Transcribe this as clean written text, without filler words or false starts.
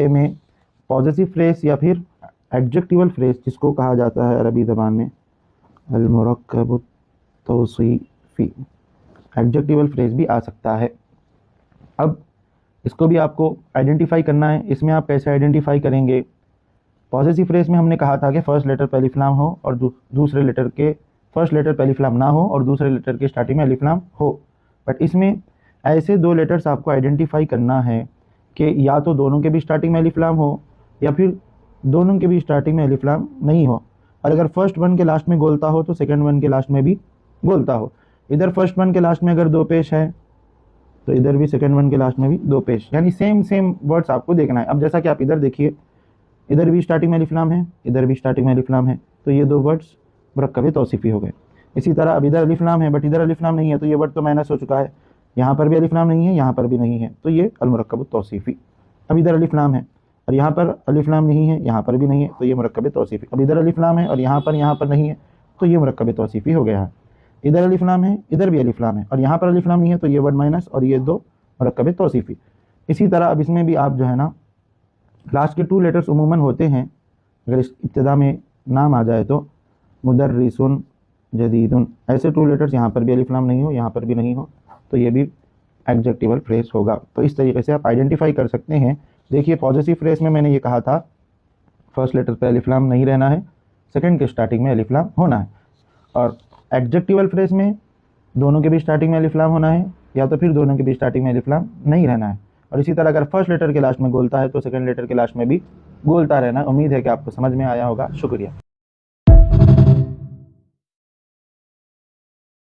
में possessive phrase या फिर एडजेक्टिवल फ्रेज जिसको कहा जाता है अरबी ज़बान में अल-मुरक्कब तौसीफ़ी, एडजेक्टिवल फ्रेज भी आ सकता है। अब इसको भी आपको आइडेंटिफाई करना है। इसमें आप कैसे आइडेंटिफाई करेंगे? पॉजेसिव फ्रेज में हमने कहा था कि फर्स्ट लेटर पे अलिफ लाम हो और दूसरे लेटर के फर्स्ट लेटर पे अलिफ लाम ना हो और दूसरे लेटर के स्टार्टिंग में अलिफ लाम हो। बट इसमें ऐसे दो लेटर्स आपको आइडेंटिफाई करना है कि या तो दोनों के भी स्टार्टिंग में अलिफ लाम हो या फिर दोनों के भी स्टार्टिंग में अलिफ लाम नहीं हो। और अगर फर्स्ट वन के लास्ट में गोलता हो तो सेकंड वन के लास्ट में भी गोलता हो। इधर फर्स्ट वन के लास्ट में अगर दो पेश है तो इधर भी सेकंड वन के लास्ट में भी दो पेश, यानी सेम वर्ड्स आपको देखना है। अब जैसा कि आप इधर देखिए, इधर भी स्टार्टिंग में अलिफ लाम है, इधर भी स्टार्टिंग में अलिफ लाम है, तो ये दो वर्ड्स मुरक्कब तौसीफ़ी हो गए। इसी तरह अब इधर अलिफ लाम है बट इधर अलिफ लाम नहीं है, तो ये वर्ड तो माइनस हो चुका है। यहाँ पर भी अलिफ लाम नहीं है, यहाँ पर भी नहीं है, तो ये अल-मुरक्कब तौसीफ़ी। अब इधर अलिफ लाम है और यहाँ पर अलिफ लाम नहीं है, यहाँ पर भी नहीं है, तो ये मुरक्कब तौसीफ़ी। अब इधर अलिफ लाम है और यहाँ पर नहीं है, तो ये मुरक्कब तौसीफ़ी हो गया है। इधर अलिफ लाम है, इधर भी अलिफ लाम है और यहाँ पर अलिफ लाम नहीं है, तो ये वर्ड माइनस और ये दो मुरक्कब तौसीफ़ी। इसी तरह अब इसमें भी आप जो है ना लास्ट के टू लेटर्स उमूमन होते हैं। अगर इस इब्तिदा में नाम आ जाए तो मुदर्रिसुन, जदीदुन, ऐसे टू लेटर्स यहाँ पर भी अलिफ लाम नहीं हो, यहाँ पर भी नहीं हो, तो ये भी एडजेक्टिवल फ्रेज होगा। तो इस तरीके से आप आइडेंटिफाई कर सकते हैं। देखिए पॉजेसिव फ्रेज में मैंने ये कहा था फर्स्ट लेटर पे अलिफ लाम नहीं रहना है, सेकंड के स्टार्टिंग में अलिफ लाम होना है। और एडजेक्टिवल फ्रेज में दोनों के भी स्टार्टिंग में अलिफ लाम होना है या तो फिर दोनों के भी स्टार्टिंग में अलिफ लाम नहीं रहना है। और इसी तरह अगर फर्स्ट लेटर के लास्ट में गोलता है तो सेकंड लेटर के लास्ट में भी गोलता रहना है। उम्मीद है कि आपको समझ में आया होगा। शुक्रिया।